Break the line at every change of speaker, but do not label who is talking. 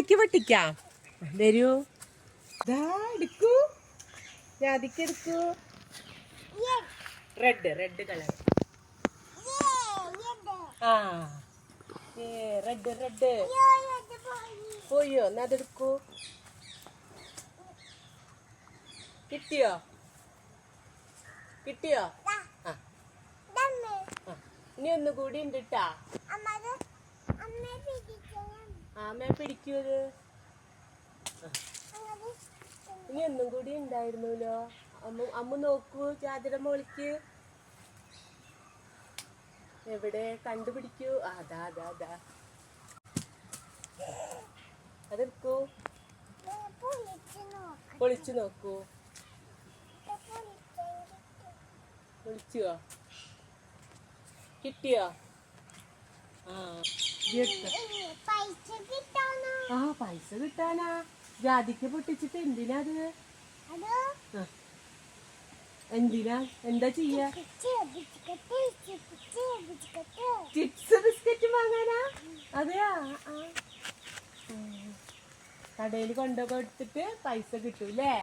ജാതിക്ക് പൊട്ടിക്കാം. വരൂ, എടുക്കൂ, ജാതിക്ക് എടുക്കൂ. Red colour. ആ റെഡ് പോയോ? എന്നാ അതെടുക്കൂ. കിട്ടിയോ? ആ ഇനി ഒന്നുകൂടി ഉണ്ട് ട്ടാ. അമ്മ പിടിക്കൂ അത്. ഇനി ഒന്നും കൂടി ഉണ്ടായിരുന്നല്ലോ. അമ്മ നോക്കൂ ജാതിയുടെ മോളിക്ക്. എവിടെ? കണ്ടുപിടിക്കൂ. അതാ അതെടുക്കൂ. പൊളിച്ചു നോക്കൂ. പൊളിച്ചോ? കിട്ടിയോ? പൈസ കിട്ടാനാ? ജാതിക്ക് പൊട്ടിച്ചിട്ട് എന്തിനാ അത്? എന്തിനാ? എന്താ ചെയ്യാ? ചിപ്സ് ബിസ്ക്കറ്റ് വാങ്ങാനാ? അതെയാ? കടയിൽ കൊണ്ടുപോയി കൊടുത്തിട്ട് പൈസ കിട്ടൂല്ലേ?